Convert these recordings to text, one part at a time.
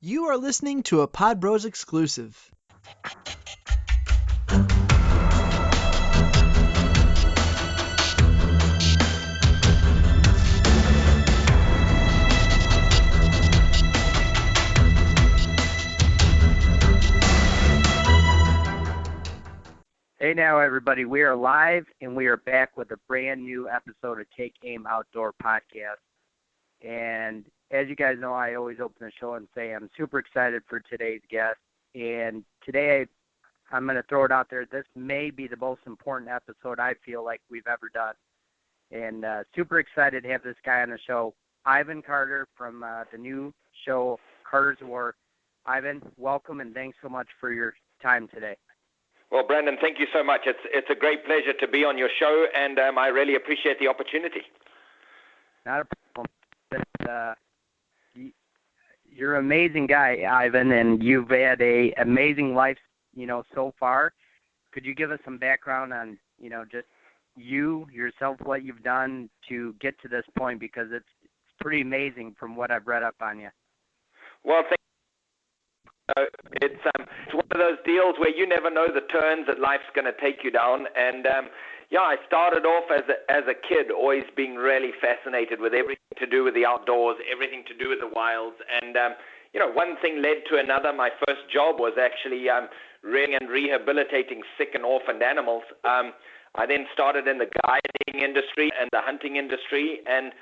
You are listening to a Pod Bros exclusive. Hey now, everybody. We are live, and we are back with a brand new episode of Take Aim Outdoor Podcast. And as you guys know, I always open the show and say I'm super excited for today's guest. And today, I'm going to throw it out there. This may be the most important episode I feel like we've ever done. And super excited to have this guy on the show, Ivan Carter from the new show, Carter's War. Ivan, welcome, and thanks so much for your time today. Well, Brandon, thank you so much. It's a great pleasure to be on your show, and I really appreciate the opportunity. Not a problem. You're an amazing guy, Ivan, and you've had an amazing life, so far. Could you give us some background on, just you, yourself, what you've done to get to this point? Because it's pretty amazing from what I've read up on you. Well, it's one of those deals where you never know the turns that life's going to take you down. And I started off as a kid, always being really fascinated with everything to do with the outdoors, everything to do with the wilds. And one thing led to another. My first job was actually rearing and rehabilitating sick and orphaned animals. I then started in the guiding industry and the hunting industry, and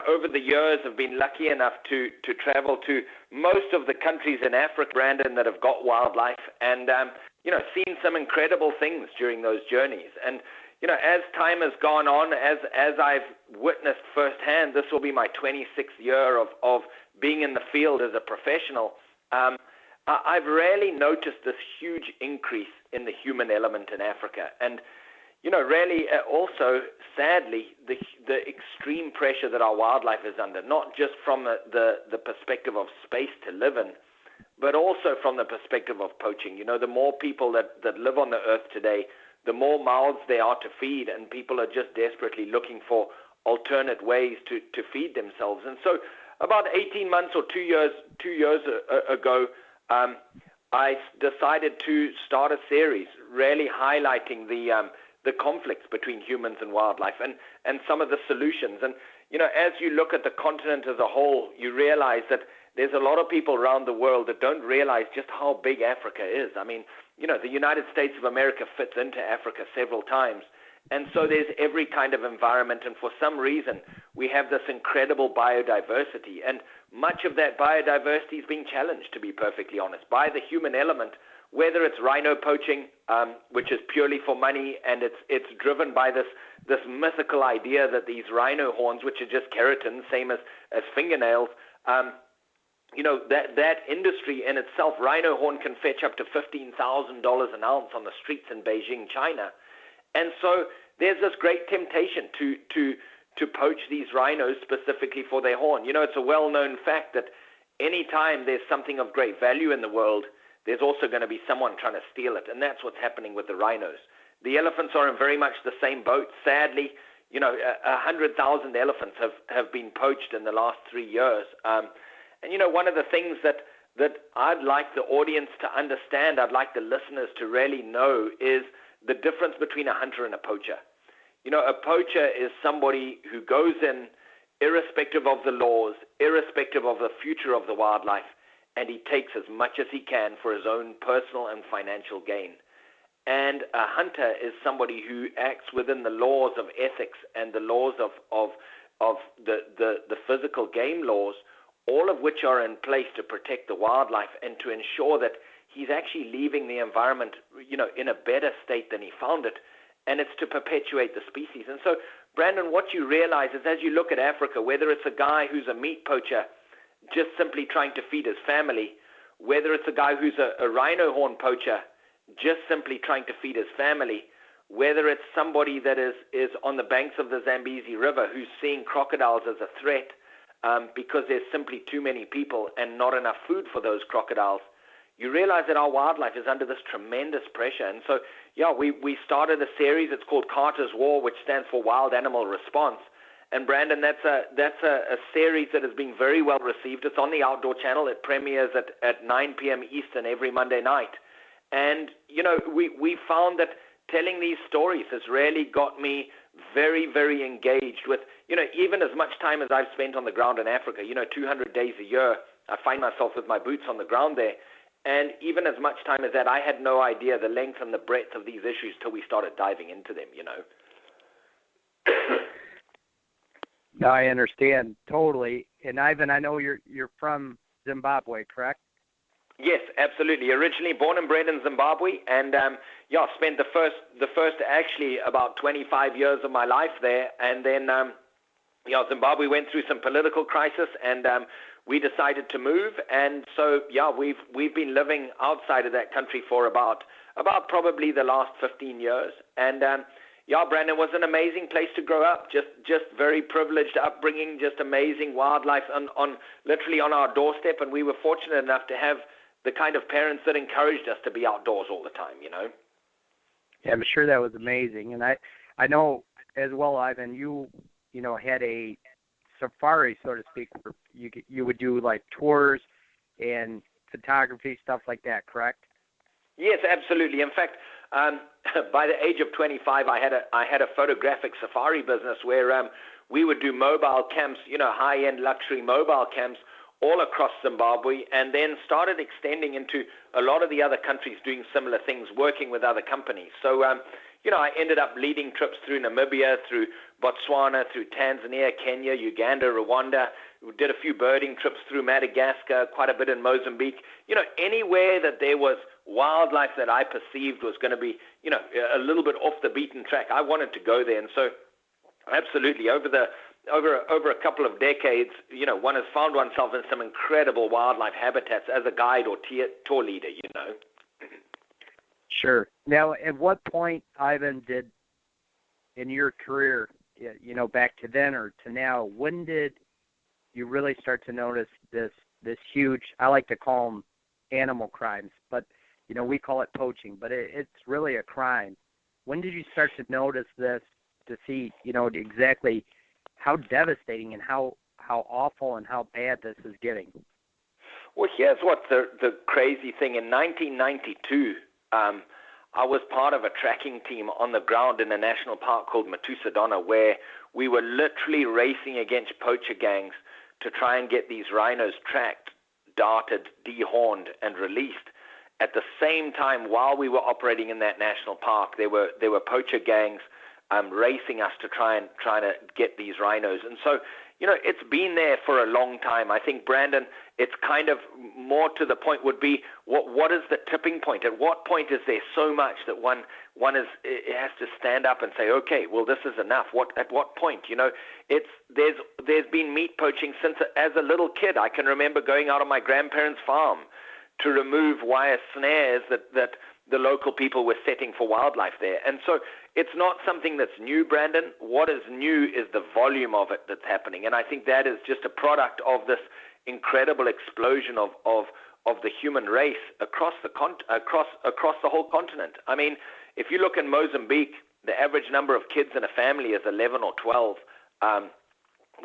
over the years I've been lucky enough to travel to most of the countries in Africa, Brandon, that have got wildlife, and seen some incredible things during those journeys. And as time has gone on, as I've witnessed firsthand, this will be my 26th year of being in the field as a professional. I've really noticed this huge increase in the human element in Africa, and really also, sadly, the extreme pressure that our wildlife is under, not just from the perspective of space to live in, but also from the perspective of poaching. The more people that live on the earth today, the more mouths there are to feed, and people are just desperately looking for alternate ways to feed themselves. And so about 18 months or 2 years ago, I decided to start a series really highlighting the conflicts between humans and wildlife and some of the solutions. And, as you look at the continent as a whole, you realize that there's a lot of people around the world that don't realize just how big Africa is. I mean, the United States of America fits into Africa several times. And so there's every kind of environment, and for some reason, we have this incredible biodiversity. And much of that biodiversity is being challenged, to be perfectly honest, by the human element, whether it's rhino poaching, which is purely for money, and it's driven by this mythical idea that these rhino horns, which are just keratin, same as fingernails, that industry in itself, rhino horn can fetch up to $15,000 an ounce on the streets in Beijing, China. And so there's this great temptation to poach these rhinos specifically for their horn. It's a well-known fact that any time there's something of great value in the world, there's also going to be someone trying to steal it, and that's what's happening with the rhinos. The elephants are in very much the same boat. Sadly, 100,000 elephants have been poached in the last 3 years. And one of the things that I'd like the audience to understand, I'd like the listeners to really know, is the difference between a hunter and a poacher. A poacher is somebody who goes in irrespective of the laws, irrespective of the future of the wildlife, and he takes as much as he can for his own personal and financial gain. And a hunter is somebody who acts within the laws of ethics and the laws of the physical game laws, all of which are in place to protect the wildlife and to ensure that he's actually leaving the environment, in a better state than he found it, and it's to perpetuate the species. And so, Brandon, what you realize is as you look at Africa, whether it's a guy who's a meat poacher just simply trying to feed his family, whether it's a guy who's a rhino horn poacher just simply trying to feed his family, whether it's somebody that is on the banks of the Zambezi River who's seeing crocodiles as a threat because there's simply too many people and not enough food for those crocodiles, you realize that our wildlife is under this tremendous pressure. And so, we started a series. It's called Carter's War, which stands for Wild Animal Response. And Brandon, that's a series that has been very well received. It's on the Outdoor Channel. It premieres at 9 p.m. Eastern every Monday night. And, we found that telling these stories has really got me very, very engaged with, even as much time as I've spent on the ground in Africa, 200 days a year, I find myself with my boots on the ground there. And even as much time as that, I had no idea the length and the breadth of these issues till we started diving into them, No, I understand totally. And Ivan, I know you're from Zimbabwe, correct? Yes, absolutely. Originally born and bred in Zimbabwe, and spent the first actually about 25 years of my life there, and then Zimbabwe went through some political crisis, and we decided to move, and so we've been living outside of that country for about probably the last 15 years, and Brandon, was an amazing place to grow up. Just very privileged upbringing, just amazing wildlife on literally on our doorstep, and we were fortunate enough to have the kind of parents that encouraged us to be outdoors all the time, Yeah, I'm sure that was amazing. And I know as well, Ivan, you had a safari, so to speak, where you would do like tours and photography, stuff like that, correct? Yes, absolutely. In fact, by the age of 25, I had a photographic safari business where we would do mobile camps, high-end luxury mobile camps all across Zimbabwe, and then started extending into a lot of the other countries doing similar things, working with other companies. So, I ended up leading trips through Namibia, through Botswana, through Tanzania, Kenya, Uganda, Rwanda. We did a few birding trips through Madagascar, quite a bit in Mozambique. Anywhere that there was wildlife that I perceived was going to be, a little bit off the beaten track, I wanted to go there. And so, absolutely, over a couple of decades, one has found oneself in some incredible wildlife habitats as a guide or tour leader, Sure. Now, at what point, Ivan, did in your career, back to then or to now, when did you really start to notice this huge, I like to call them animal crimes, but, we call it poaching, but it's really a crime. When did you start to notice this, to see, exactly how devastating and how awful and how bad this is getting? Well, here's what the crazy thing. In 1992, I was part of a tracking team on the ground in a national park called Matusadona, where we were literally racing against poacher gangs to try and get these rhinos tracked, darted, dehorned, and released. At the same time, while we were operating in that national park, there were poacher gangs racing us to try to get these rhinos. And so, it's been there for a long time. I think, Brandon, it's kind of more to the point would be, what is the tipping point? At what point is there so much that one it has to stand up and say, okay, well, this is enough. At what point? There's been meat poaching since as a little kid. I can remember going out on my grandparents' farm to remove wire snares that the local people were setting for wildlife there. And so it's not something that's new, Brandon. What is new is the volume of it that's happening. And I think that is just a product of this incredible explosion of the human race across the whole continent. I mean, if you look in Mozambique, the average number of kids in a family is 11 or 12.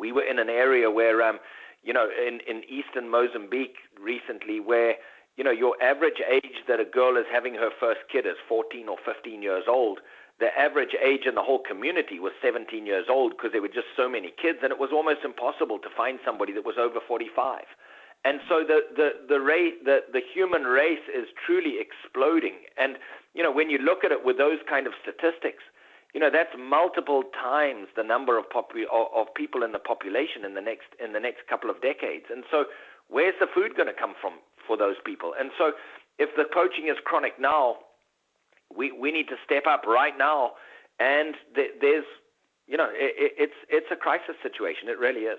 We were in an area where, in eastern Mozambique recently where, your average age that a girl is having her first kid is 14 or 15 years old. The average age in the whole community was 17 years old because there were just so many kids, and it was almost impossible to find somebody that was over 45. And so the human race is truly exploding. And, when you look at it with those kind of statistics, that's multiple times the number of people in the population in the next couple of decades. And so where's the food going to come from for those people? And so if the poaching is chronic now, we need to step up right now. And there's, it's a crisis situation. It really is.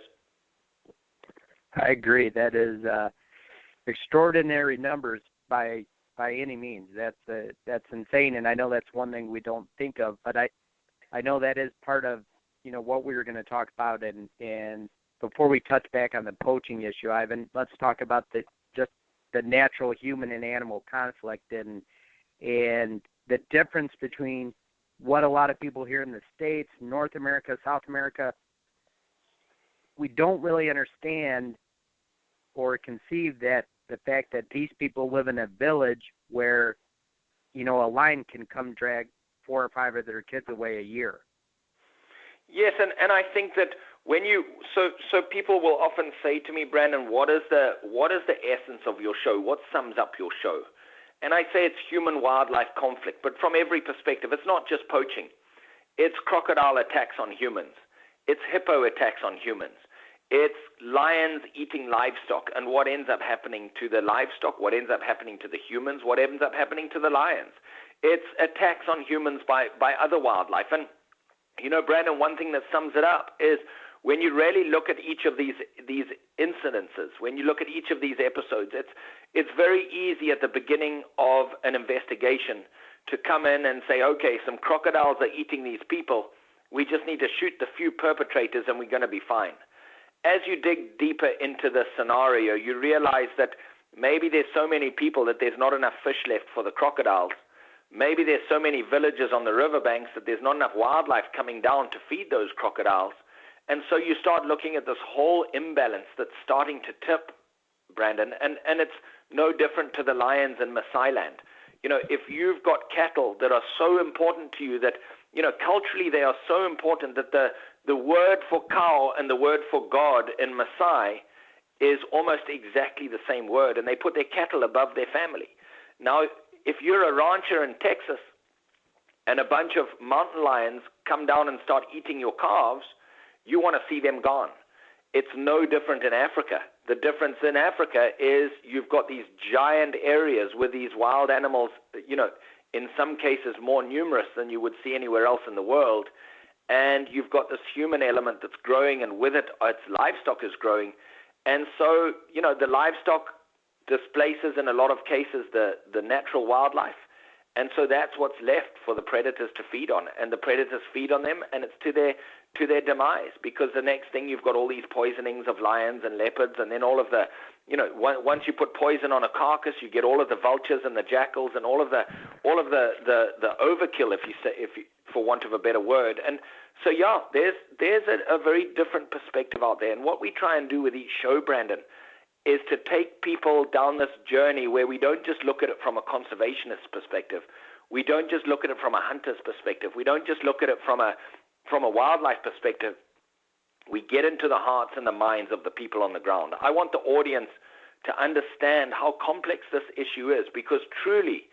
I agree. That is extraordinary numbers by any means. That's insane, and I know that's one thing we don't think of. But I know that is part of what we were going to talk about. And before we touch back on the poaching issue, Ivan, let's talk about the natural human and animal conflict and the difference between what a lot of people here in the States, North America, South America, we don't really understand or conceive that the fact that these people live in a village where, a lion can come drag 4 or 5 of their kids away a year. Yes, and I think that when so people will often say to me, Brandon, what is the essence of your show? What sums up your show? And I say it's human-wildlife conflict, but from every perspective. It's not just poaching. It's crocodile attacks on humans. It's hippo attacks on humans. It's lions eating livestock, and what ends up happening to the livestock, what ends up happening to the humans, what ends up happening to the lions. It's attacks on humans by other wildlife. And, Brandon, one thing that sums it up is when you really look at each of these incidences, when you look at each of these episodes, it's very easy at the beginning of an investigation to come in and say, okay, some crocodiles are eating these people. We just need to shoot the few perpetrators and we're going to be fine. As you dig deeper into the scenario, you realize that maybe there's so many people that there's not enough fish left for the crocodiles. Maybe there's so many villages on the riverbanks that there's not enough wildlife coming down to feed those crocodiles. And so you start looking at this whole imbalance that's starting to tip, Brandon, and it's no different to the lions in Maasai land. If you've got cattle that are so important to you that, culturally they are so important that the word for cow and the word for God in Maasai is almost exactly the same word, and they put their cattle above their family. Now, if you're a rancher in Texas and a bunch of mountain lions come down and start eating your calves, you want to see them gone. It's no different in Africa. The difference in Africa is you've got these giant areas with these wild animals, in some cases more numerous than you would see anywhere else in the world. And you've got this human element that's growing, and with it, its livestock is growing. And so, the livestock displaces, in a lot of cases, the natural wildlife. And so that's what's left for the predators to feed on. And the predators feed on them, and it's to their demise, because the next thing you've got all these poisonings of lions and leopards, and then all of the, once you put poison on a carcass, you get all of the vultures and the jackals and all of the overkill, if you, for want of a better word. And so, yeah, there's a very different perspective out there. And what we try and do with each show, Brandon, is to take people down this journey where we don't just look at it from a conservationist perspective. We don't just look at it from a hunter's perspective. We don't just look at it from a wildlife perspective. We get into the hearts and the minds of the people on the ground. I want the audience to understand how complex this issue is, because truly,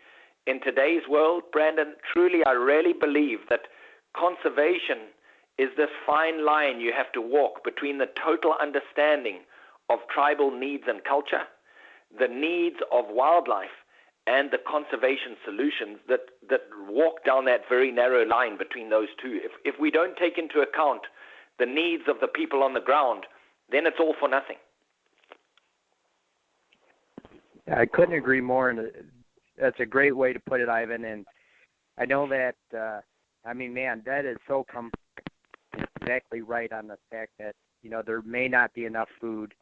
in today's world, Brandon, truly I really believe that conservation is this fine line you have to walk between the total understanding of tribal needs and culture, the needs of wildlife, and the conservation solutions that walk down that very narrow line between those two. If we don't take into account the needs of the people on the ground, then it's all for nothing. I couldn't agree more, and that's a great way to put it, Ivan. And I know that, that is so exactly right on the fact that, there may not be enough food,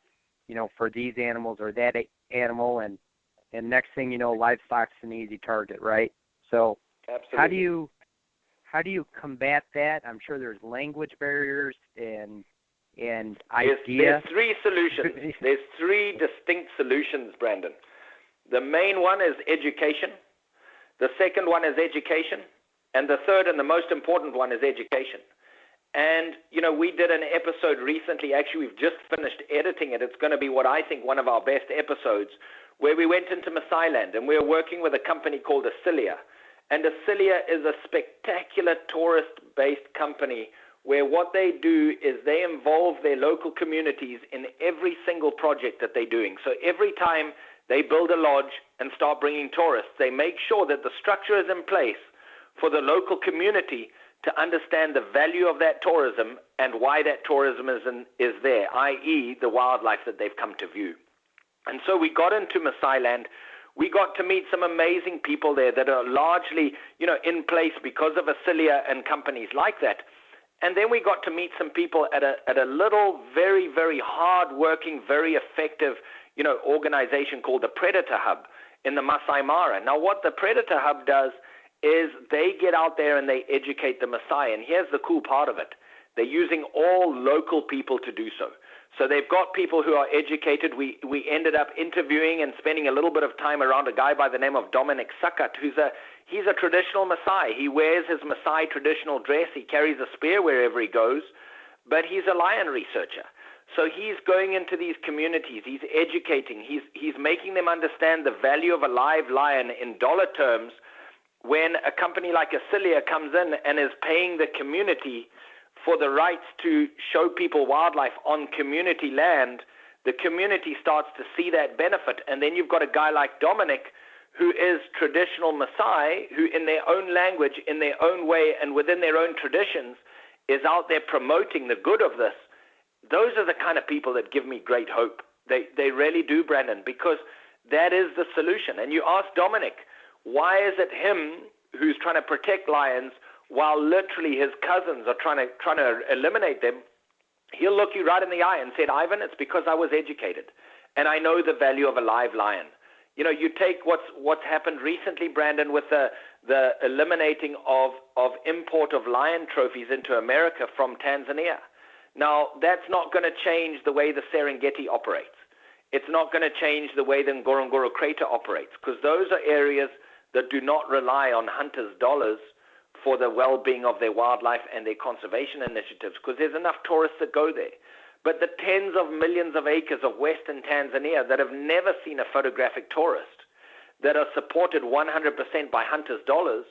for these animals or that animal, and next thing you know, livestock's an easy target, right? So absolutely. How do you combat that? I'm sure there's language barriers and ideas. There's 3 solutions. There's 3 distinct solutions, Brandon. The main one is education. The second one is education. And the third and the most important one is education. And, we did an episode recently. Actually, we've just finished editing it. It's going to be what I think one of our best episodes, where we went into Maasai land, and we're working with a company called Asilia. And Asilia is a spectacular tourist-based company where what they do is they involve their local communities in every single project that they're doing. So every time they build a lodge and start bringing tourists, they make sure that the structure is in place for the local community to understand the value of that tourism and why that tourism is there, i.e. the wildlife that they've come to view. And so we got into Maasai land. We got to meet some amazing people there that are largely, in place because of Asilia and companies like that. And then we got to meet some people at a little, very, very hard-working, very effective, organization called the Predator Hub in the Masai Mara. Now, what the Predator Hub does is they get out there and they educate the Maasai. And here's the cool part of it. They're using all local people to do so. So they've got people who are educated. We ended up interviewing and spending a little bit of time around a guy by the name of Dominic Suckat, he's a traditional Maasai. He wears his Maasai traditional dress. He carries a spear wherever he goes, but he's a lion researcher. So he's going into these communities. He's educating. He's making them understand the value of a live lion in dollar terms. When a company like Acilia comes in and is paying the community for the rights to show people wildlife on community land, the community starts to see that benefit. And then you've got a guy like Dominic, who is traditional Maasai, who in their own language, in their own way, and within their own traditions, is out there promoting the good of this. Those are the kind of people that give me great hope. They really do, Brandon, because that is the solution. And you ask Dominic, why is it him who's trying to protect lions while literally his cousins are trying to eliminate them? He'll look you right in the eye and say, Ivan, it's because I was educated, and I know the value of a live lion. You know, you take what's happened recently, Brandon, with the eliminating of import of lion trophies into America from Tanzania. Now, that's not going to change the way the Serengeti operates. It's not going to change the way the Ngorongoro Crater operates, because those are areas that do not rely on hunters' dollars for the well-being of their wildlife and their conservation initiatives, because there's enough tourists that go there. But the tens of millions of acres of western Tanzania that have never seen a photographic tourist, that are supported 100% by hunters' dollars,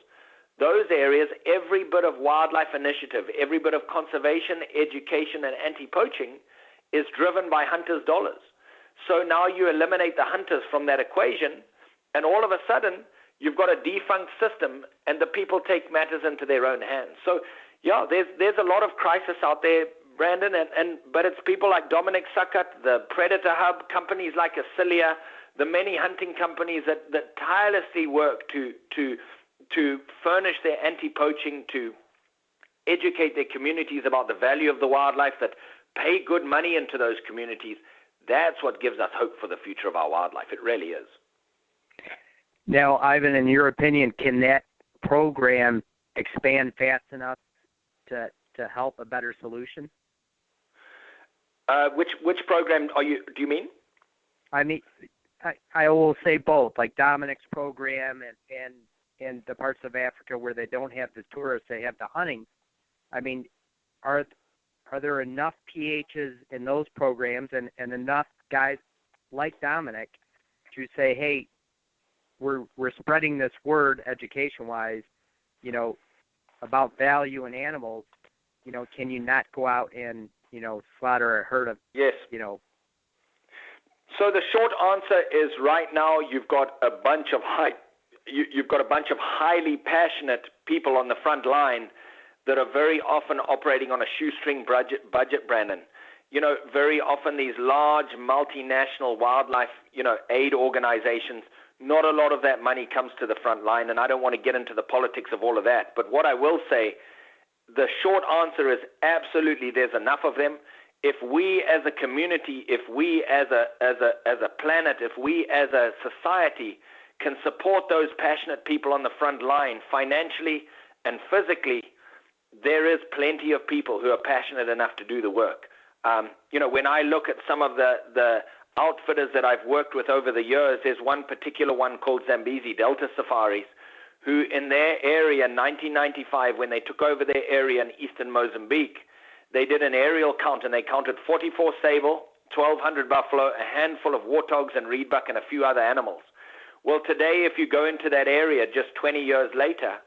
those areas, every bit of wildlife initiative, every bit of conservation, education, and anti-poaching is driven by hunters' dollars. So now you eliminate the hunters from that equation, and all of a sudden, you've got a defunct system, and the people take matters into their own hands. So, yeah, there's a lot of crisis out there, Brandon, but it's people like Dominic Suckat, the Predator Hub, companies like Acilia, the many hunting companies that tirelessly work to furnish their anti-poaching, to educate their communities about the value of the wildlife, that pay good money into those communities. That's what gives us hope for the future of our wildlife. It really is. Now, Ivan, in your opinion, can that program expand fast enough to help a better solution? Which program do you mean? I mean, I will say both, like Dominic's program and the parts of Africa where they don't have the tourists, they have the hunting. I mean, are there enough PHs in those programs and enough guys like Dominic to say, hey, we're spreading this word education-wise, you know, about value in animals, you know, can you not go out and, you know, slaughter a herd of, yes, you know? So the short answer is right now you've got a bunch of highly passionate people on the front line that are very often operating on a shoestring budget, Brandon. You know, very often these large multinational wildlife, you know, aid organizations, not a lot of that money comes to the front line, and I don't want to get into the politics of all of that. But what I will say, the short answer is absolutely there's enough of them. If we as a community, if we as a planet, if we as a society can support those passionate people on the front line financially and physically, there is plenty of people who are passionate enough to do the work. You know, when I look at some of the outfitters that I've worked with over the years, there's one particular one called Zambezi Delta Safaris, who in their area in 1995, when they took over their area in eastern Mozambique, they did an aerial count and they counted 44 sable, 1,200 buffalo, a handful of warthogs and reedbuck, and a few other animals. Well, today, if you go into that area just 20 years later,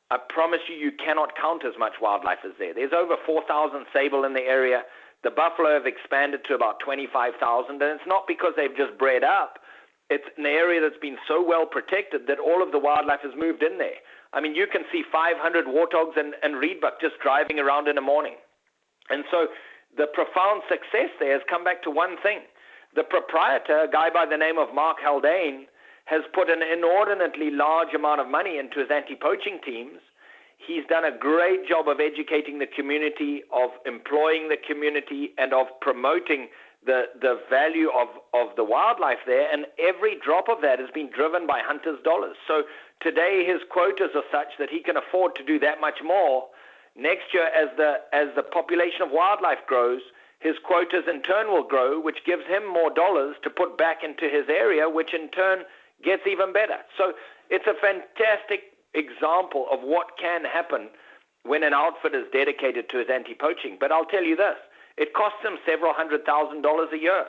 I promise you cannot count as much wildlife as there. There's over 4,000 sable in the area. The buffalo have expanded to about 25,000, and it's not because they've just bred up. It's an area that's been so well protected that all of the wildlife has moved in there. I mean, you can see 500 warthogs and reedbuck just driving around in the morning. And so the profound success there has come back to one thing. The proprietor, a guy by the name of Mark Haldane, has put an inordinately large amount of money into his anti-poaching teams. He's done a great job of educating the community, of employing the community, and of promoting the value of the wildlife there, and every drop of that has been driven by hunters' dollars. So today his quotas are such that he can afford to do that much more. Next year, as the population of wildlife grows, his quotas in turn will grow, which gives him more dollars to put back into his area, which in turn gets even better. So it's a fantastic example of what can happen when an outfit is dedicated to his anti-poaching. But I'll tell you this, it costs him several $100,000 a year.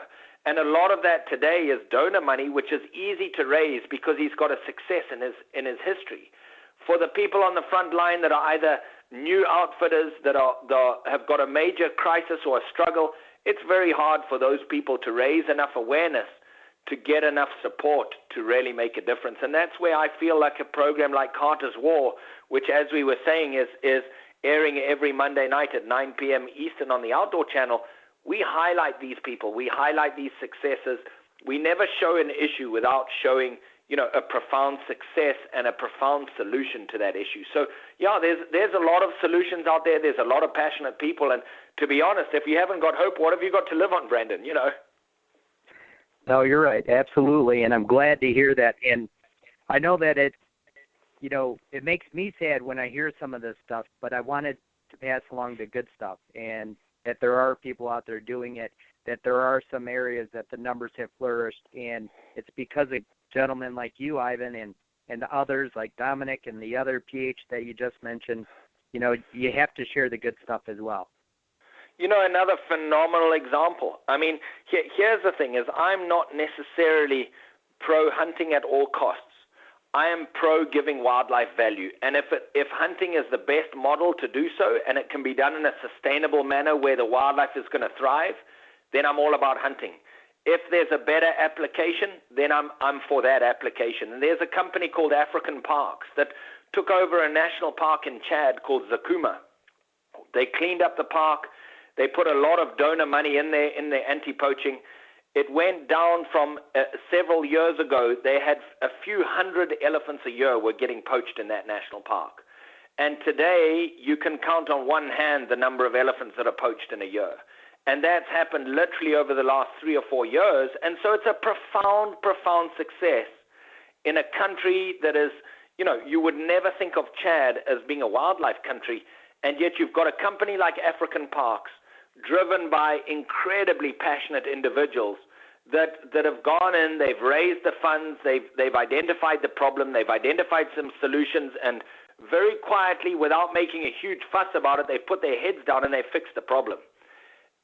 And a lot of that today is donor money, which is easy to raise because he's got a success in his history. For the people on the front line that are either new outfitters that have got a major crisis or a struggle, it's very hard for those people to raise enough awareness to get enough support to really make a difference. And that's where I feel like a program like Carter's War, which, as we were saying, is airing every Monday night at 9 p.m. Eastern on the Outdoor Channel, we highlight these people. We highlight these successes. We never show an issue without showing, a profound success and a profound solution to that issue. So, yeah, there's a lot of solutions out there. There's a lot of passionate people. And to be honest, if you haven't got hope, what have you got to live on, Brandon? No, you're right. Absolutely. And I'm glad to hear that. And I know that it makes me sad when I hear some of this stuff, but I wanted to pass along the good stuff and that there are people out there doing it, that there are some areas that the numbers have flourished. And it's because of gentlemen like you, Ivan, and the others like Dominic and the other PH that you just mentioned. You have to share the good stuff as well. Another phenomenal example. I mean, here's the thing is I'm not necessarily pro-hunting at all costs. I am pro-giving wildlife value. And if hunting is the best model to do so and it can be done in a sustainable manner where the wildlife is going to thrive, then I'm all about hunting. If there's a better application, then I'm for that application. And there's a company called African Parks that took over a national park in Chad called Zakuma. They cleaned up the park. They put a lot of donor money in there in their anti-poaching. It went down from several years ago. They had a few hundred elephants a year were getting poached in that national park. And today, you can count on one hand the number of elephants that are poached in a year. And that's happened literally over the last 3 or 4 years. And so it's a profound, profound success in a country that is, you would never think of Chad as being a wildlife country. And yet you've got a company like African Parks driven by incredibly passionate individuals that have gone in, they've raised the funds, they've identified the problem, they've identified some solutions, and very quietly, without making a huge fuss about it, they've put their heads down and they've fixed the problem.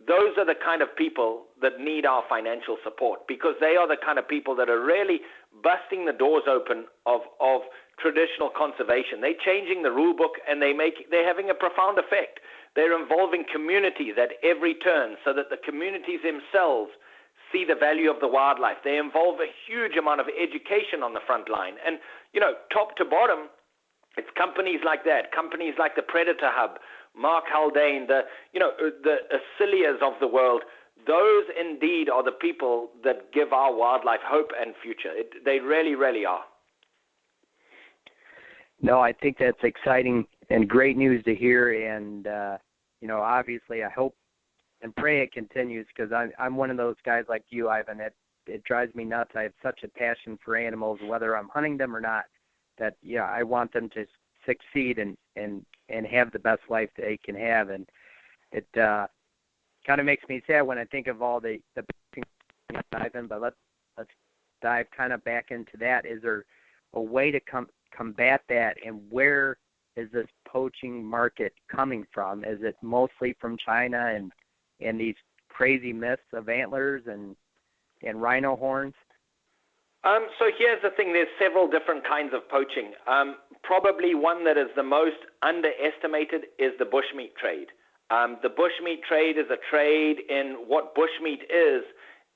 Those are the kind of people that need our financial support because they are the kind of people that are really busting the doors open of traditional conservation. They're changing the rule book and they're having a profound effect. They're involving communities at every turn so that the communities themselves see the value of the wildlife. They involve a huge amount of education on the front line. And, top to bottom, it's companies like that, companies like the Predator Hub, Mark Haldane, the Acilias of the world. Those indeed are the people that give our wildlife hope and future. They really, really are. No, I think that's exciting and great news to hear. And, obviously I hope and pray it continues because I'm one of those guys like you, Ivan. It drives me nuts. I have such a passion for animals, whether I'm hunting them or not, that, I want them to succeed and have the best life they can have. And it kind of makes me sad when I think of all the Ivan, but let's dive kind of back into that. Is there a way to combat that, and where is this poaching market coming from? Is it mostly from China and these crazy myths of antlers and rhino horns? So here's the thing. There's several different kinds of poaching. Probably one that is the most underestimated is the bushmeat trade. The bushmeat trade is a trade in what bushmeat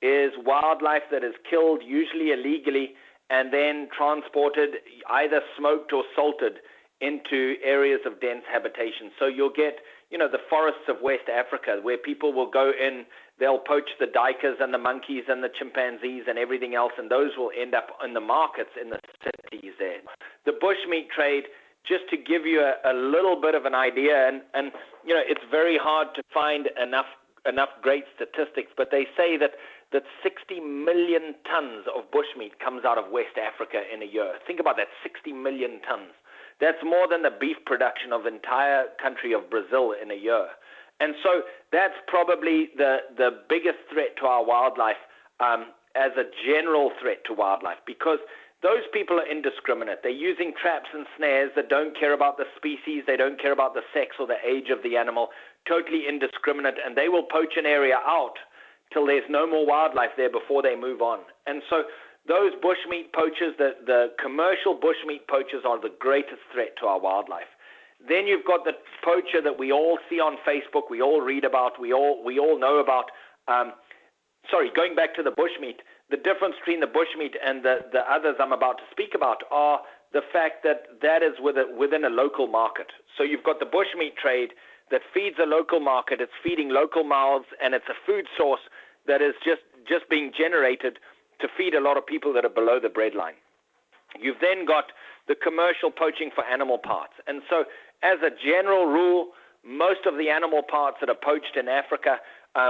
is wildlife that is killed, usually illegally, and then transported, either smoked or salted, into areas of dense habitation. So you'll get, the forests of West Africa where people will go in, they'll poach the duikers and the monkeys and the chimpanzees and everything else, and those will end up in the markets in the cities there. The bushmeat trade, just to give you a little bit of an idea, and it's very hard to find enough great statistics, but they say that 60 million tons of bushmeat comes out of West Africa in a year. Think about that, 60 million tons. That's more than the beef production of the entire country of Brazil in a year. And so that's probably the biggest threat to our wildlife as a general threat to wildlife, because those people are indiscriminate. They're using traps and snares that don't care about the species, they don't care about the sex or the age of the animal, totally indiscriminate, and they will poach an area out till there's no more wildlife there before they move on. And so those bushmeat poachers, the commercial bushmeat poachers, are the greatest threat to our wildlife. Then you've got the poacher that we all see on Facebook, we all read about, we all know about. Going back to the bushmeat, the difference between the bushmeat and the others I'm about to speak about are the fact that is within a local market. So you've got the bushmeat trade that feeds a local market, it's feeding local mouths, and it's a food source that is just being generated to feed a lot of people that are below the breadline. You've then got the commercial poaching for animal parts. And so as a general rule, most of the animal parts that are poached in Africa,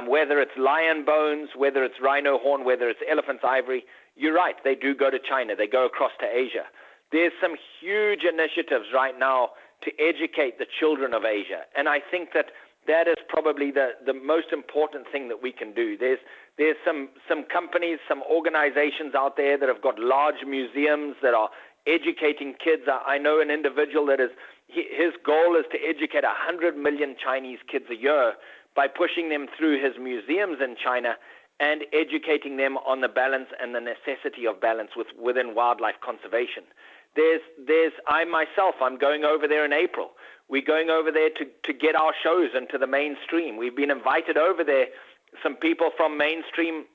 whether it's lion bones, whether it's rhino horn, whether it's elephant's ivory, you're right, they do go to China, they go across to Asia. There's some huge initiatives right now to educate the children of Asia, and I think that is probably the most important thing that we can do. There's some companies, some organizations out there that have got large museums that are educating kids. I know an individual that his goal is to educate 100 million Chinese kids a year by pushing them through his museums in China and educating them on the balance and the necessity of balance within wildlife conservation. I'm going over there in April. We're going over there to get our shows into the mainstream. We've been invited over there. Some people from mainstream,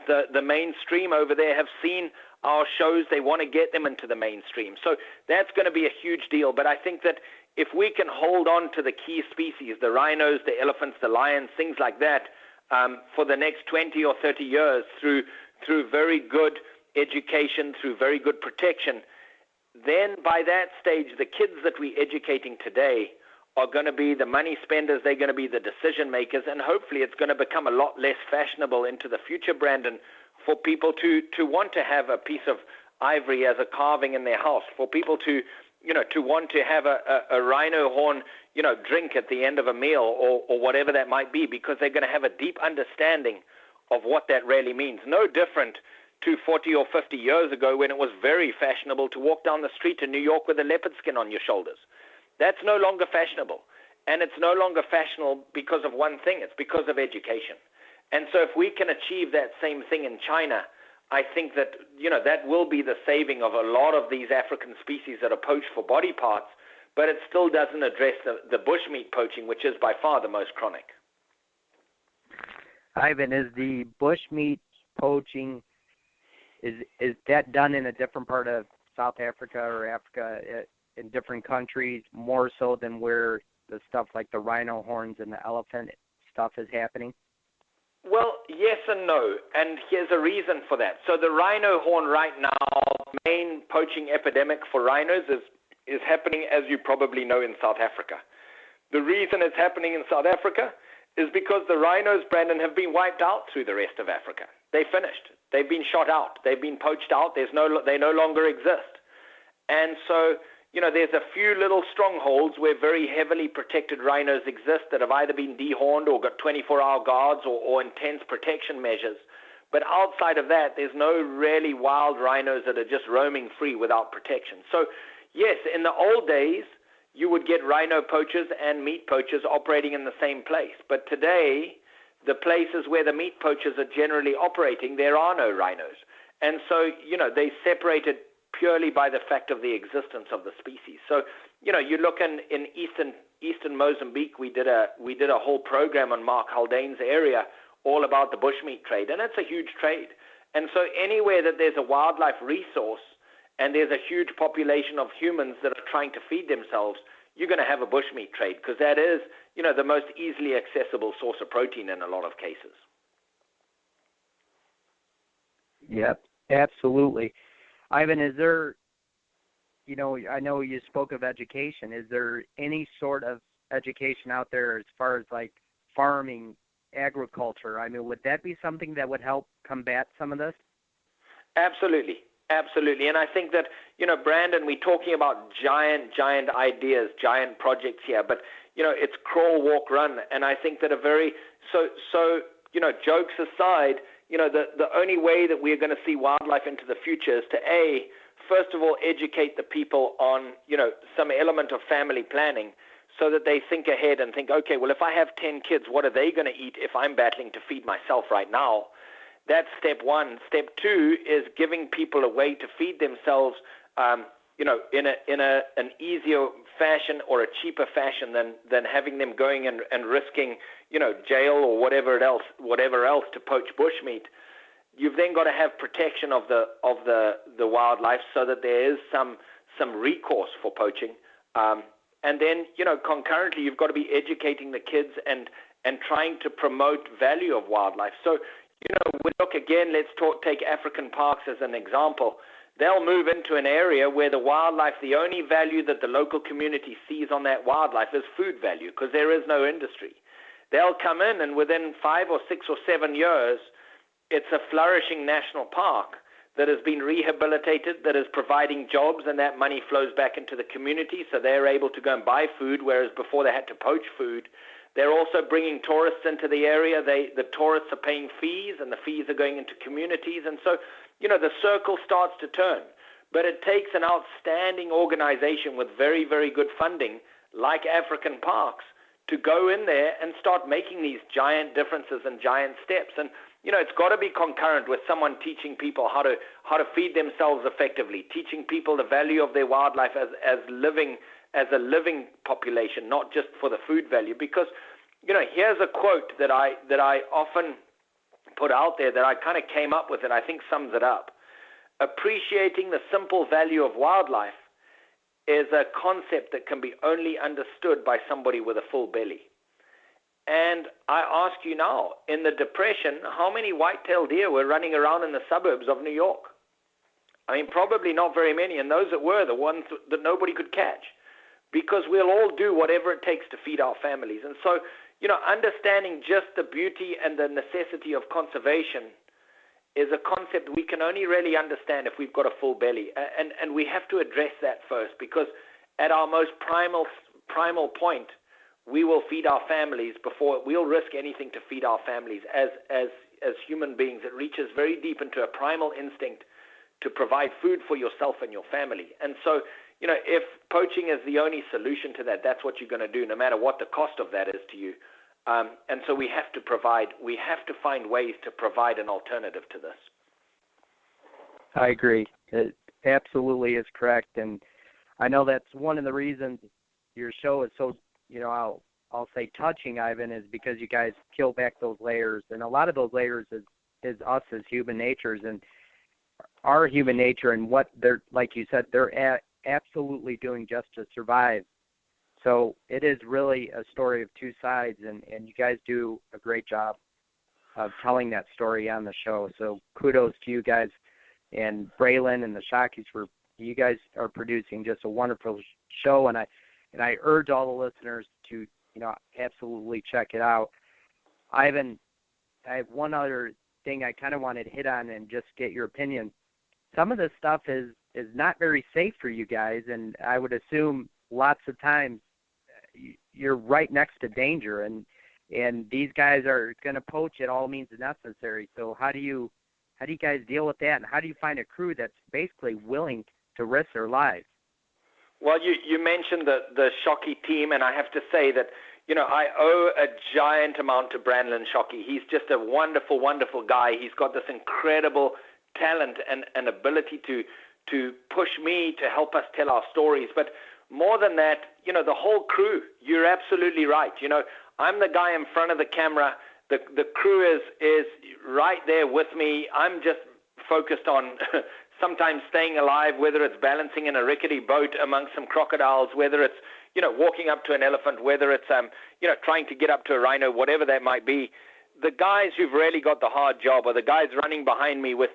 the mainstream over there have seen our shows. They want to get them into the mainstream. So that's going to be a huge deal. But I think that if we can hold on to the key species, the rhinos, the elephants, the lions, things like that, for the next 20 or 30 years through very good education, through very good protection, then by that stage, the kids that we're educating today are going to be the money spenders, they're going to be the decision makers, and hopefully it's going to become a lot less fashionable into the future, Brandon, for people to want to have a piece of ivory as a carving in their house, for people to want to have a rhino horn, drink at the end of a meal or whatever that might be, because they're going to have a deep understanding of what that really means. No different to 40 or 50 years ago when it was very fashionable to walk down the street in New York with a leopard skin on your shoulders. That's no longer fashionable. And it's no longer fashionable because of one thing. It's because of education. And so if we can achieve that same thing in China, I think that, that will be the saving of a lot of these African species that are poached for body parts, but it still doesn't address the bushmeat poaching, which is by far the most chronic. Ivan, is the bushmeat poaching, is that done in a different part of South Africa or Africa, in different countries, more so than where the stuff like the rhino horns and the elephant stuff is happening? Well, yes and no, and here's a reason for that. So the rhino horn right now, the main poaching epidemic for rhinos is happening, as you probably know, in South Africa. The reason it's happening in South Africa is because the rhinos, Brandon, have been wiped out through the rest of Africa. They finished. They've been shot out. They've been poached out. They no longer exist. And so, there's a few little strongholds where very heavily protected rhinos exist that have either been dehorned or got 24-hour guards or intense protection measures. But outside of that, there's no really wild rhinos that are just roaming free without protection. So, yes, in the old days, you would get rhino poachers and meat poachers operating in the same place. But today, the places where the meat poachers are generally operating, there are no rhinos. And so, they separated purely by the fact of the existence of the species. So, you look in eastern Mozambique, we did a whole program on Mark Haldane's area all about the bushmeat trade, and it's a huge trade. And so anywhere that there's a wildlife resource and there's a huge population of humans that are trying to feed themselves, you're going to have a bushmeat trade, because that is, the most easily accessible source of protein in a lot of cases. Yep, absolutely. Ivan, is there, I know you spoke of education. Is there any sort of education out there as far as like farming, agriculture? I mean, would that be something that would help combat some of this? Absolutely. Absolutely. And I think that, Brandon, we're talking about giant ideas, giant projects here. But, it's crawl, walk, run. And I think that jokes aside, the only way that we're going to see wildlife into the future is to, first of all, educate the people on, some element of family planning so that they think ahead and think, okay, well, if I have 10 kids, what are they going to eat if I'm battling to feed myself right now? That's step one. Step two is giving people a way to feed themselves, in an easier fashion or a cheaper fashion than having them going and risking, jail or whatever else to poach bushmeat. You've then got to have protection of the wildlife so that there is some recourse for poaching. And then, concurrently, you've got to be educating the kids and trying to promote value of wildlife. So, we look again, take African parks as an example. They'll move into an area where the wildlife, the only value that the local community sees on that wildlife is food value because there is no industry. They'll come in and within 5 or 6 or 7 years, it's a flourishing national park that has been rehabilitated, that is providing jobs, and that money flows back into the community so they're able to go and buy food, whereas before they had to poach food. They're also bringing tourists into the area. The tourists are paying fees, and the fees are going into communities. And so, the circle starts to turn. But it takes an outstanding organization with very, very good funding, like African Parks, to go in there and start making these giant differences and giant steps. And, it's got to be concurrent with someone teaching people how to feed themselves effectively, teaching people the value of their wildlife as a living population, not just for the food value. Because, here's a quote that I often put out there that I kind of came up with, and I think sums it up. Appreciating the simple value of wildlife is a concept that can be only understood by somebody with a full belly. And I ask you now, in the Depression, how many white-tailed deer were running around in the suburbs of New York? I mean, probably not very many, and those that were the ones that nobody could catch, because we'll all do whatever it takes to feed our families. And so, understanding just the beauty and the necessity of conservation is a concept we can only really understand if we've got a full belly. And we have to address that first, because at our most primal point, we will feed our families before we'll risk anything to feed our families. As human beings, it reaches very deep into a primal instinct to provide food for yourself and your family. And so, if poaching is the only solution to that, that's what you're going to do, no matter what the cost of that is to you. And so we have to find ways to provide an alternative to this. I agree. It absolutely is correct. And I know that's one of the reasons your show is so, I'll say touching, Ivan, is because you guys peel back those layers. And a lot of those layers is us as human natures and our human nature and what they're, like you said, they're absolutely doing just to survive. So it is really a story of two sides, and you guys do a great job of telling that story on the show. So kudos to you guys and Braylon and the Shockies for you guys are producing just a wonderful show, and I urge all the listeners to absolutely check it out. Ivan, I have one other thing I kind of wanted to hit on and just get your opinion. Some of this stuff is not very safe for you guys, and I would assume lots of times you're right next to danger, and these guys are going to poach at all means necessary. So how do you guys deal with that, and how do you find a crew that's basically willing to risk their lives? Well, you mentioned the Shockey team, and I have to say that I owe a giant amount to Brandon Shockey. He's just a wonderful, wonderful guy. He's got this incredible talent and ability to push me to help us tell our stories. But more than that, the whole crew, you're absolutely right. I'm the guy in front of the camera. The crew is right there with me. I'm just focused on sometimes staying alive, whether it's balancing in a rickety boat amongst some crocodiles, whether it's, walking up to an elephant, whether it's, trying to get up to a rhino, whatever that might be. The guys who've really got the hard job are the guys running behind me with,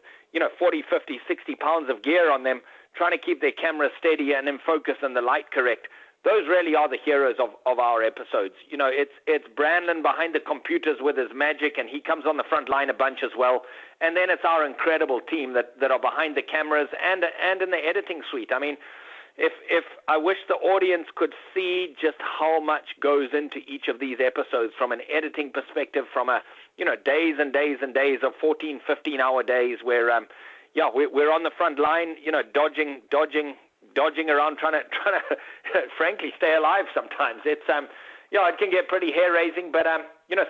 40, 50, 60 pounds of gear on them, trying to keep their camera steady and in focus and the light correct. Those really are the heroes of our episodes. It's Brandon behind the computers with his magic, and he comes on the front line a bunch as well. And then it's our incredible team that are behind the cameras and in the editing suite. I mean, if I wish the audience could see just how much goes into each of these episodes from an editing perspective, from a, days and days and days of 14, 15-hour days where, we're on the front line, dodging around, trying to frankly stay alive sometimes. It's, it can get pretty hair-raising, but,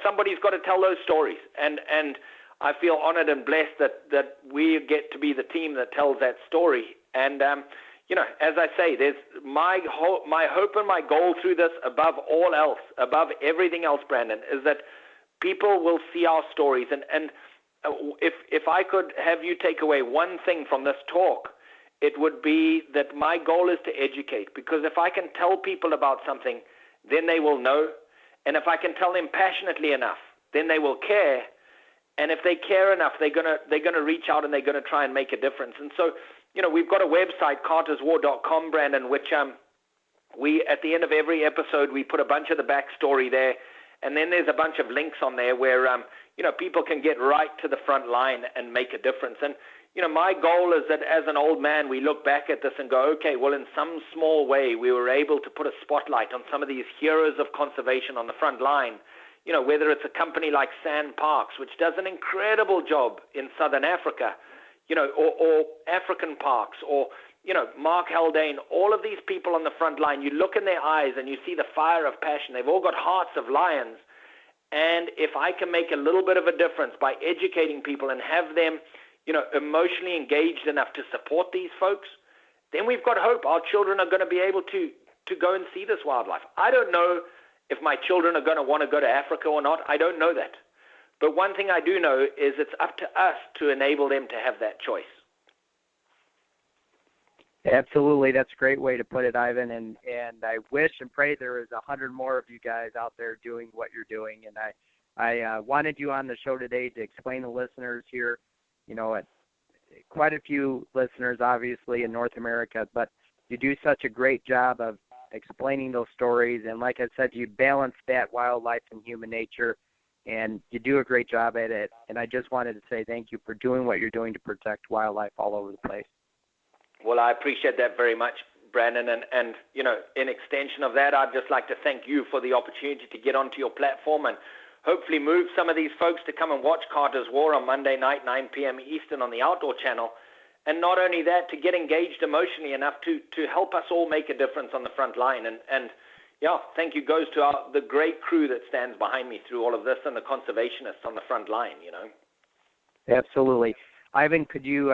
somebody's got to tell those stories. And I feel honored and blessed that we get to be the team that tells that story. And, as I say, there's my hope and my goal through this, above all else, above everything else, Brandon, is that people will see our stories. And if I could have you take away one thing from this talk, it would be that my goal is to educate. Because if I can tell people about something, then they will know. And if I can tell them passionately enough, then they will care. And if they care enough, they're gonna reach out and they're gonna try and make a difference. And so, we've got a website, carterswar.com, Brandon, which we, at the end of every episode, we put a bunch of the backstory there, and then there's a bunch of links on there where, people can get right to the front line and make a difference. And, my goal is that as an old man, we look back at this and go, okay, well, in some small way, we were able to put a spotlight on some of these heroes of conservation on the front line, whether it's a company like Sand Parks, which does an incredible job in Southern Africa, or African Parks, or, Mark Haldane, all of these people on the front line, you look in their eyes and you see the fire of passion. They've all got hearts of lions. And if I can make a little bit of a difference by educating people and have them, emotionally engaged enough to support these folks, then we've got hope. Our children are going to be able to go and see this wildlife. I don't know if my children are going to want to go to Africa or not. I don't know that. But one thing I do know is it's up to us to enable them to have that choice. Absolutely. That's a great way to put it, Ivan. And I wish and pray there was 100 more of you guys out there doing what you're doing. And I wanted you on the show today to explain to listeners here, quite a few listeners, obviously, in North America, but you do such a great job of explaining those stories. And like I said, you balance that wildlife and human nature, and you do a great job at it. And I just wanted to say thank you for doing what you're doing to protect wildlife all over the place. Well, I appreciate that very much, Brandon. And in extension of that, I'd just like to thank you for the opportunity to get onto your platform and hopefully move some of these folks to come and watch Carter's War on Monday night, 9 p.m. Eastern on the Outdoor Channel. And not only that, to get engaged emotionally enough to help us all make a difference on the front line. And thank you goes to the great crew that stands behind me through all of this, and the conservationists on the front line, Absolutely. Ivan, could you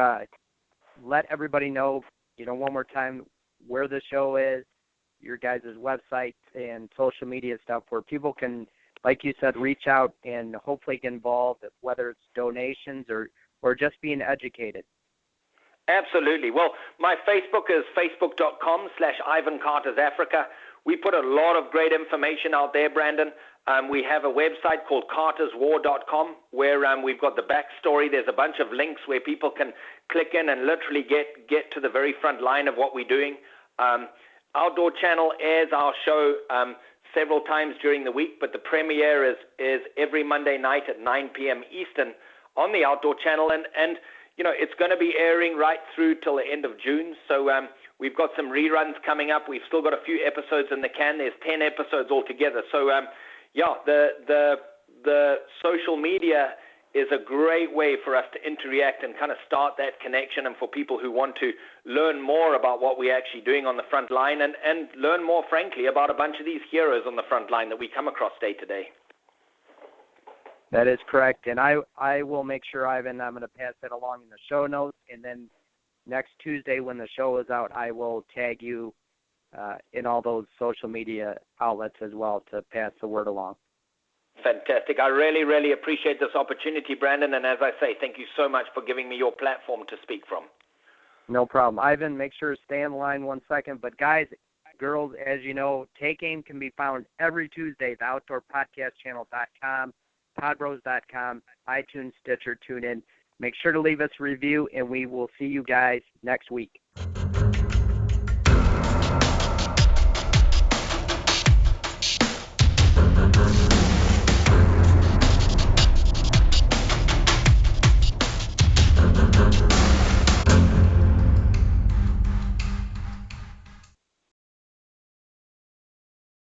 let everybody know, one more time where the show is, your guys' website and social media stuff, where people can, like you said, reach out and hopefully get involved, whether it's donations or just being educated? Absolutely. Well, my Facebook is facebook.com/Ivan Carter's Africa. We put a lot of great information out there, Brandon. We have a website called carterswar.com where we've got the backstory. There's a bunch of links where people can click in and literally get to the very front line of what we're doing. Outdoor Channel airs our show several times during the week, but the premiere is every Monday night at 9 p.m. Eastern on the Outdoor Channel. And it's going to be airing right through till the end of June. So we've got some reruns coming up. We've still got a few episodes in the can. There's 10 episodes altogether. So, the social media is a great way for us to interact and kind of start that connection, and for people who want to learn more about what we're actually doing on the front line and learn more, frankly, about a bunch of these heroes on the front line that we come across day to day. That is correct. And I will make sure, Ivan, I'm going to pass that along in the show notes. And then next Tuesday when the show is out, I will tag you in all those social media outlets as well to pass the word along. Fantastic. I really, really appreciate this opportunity, Brandon. And as I say, thank you so much for giving me your platform to speak from. No problem. Ivan, make sure to stay on the line 1 second. But guys, girls, as you know, Take Aim can be found every Tuesday at theoutdoorpodcastchannel.com, podbros.com, iTunes, Stitcher, TuneIn. Make sure to leave us a review, and we will see you guys next week.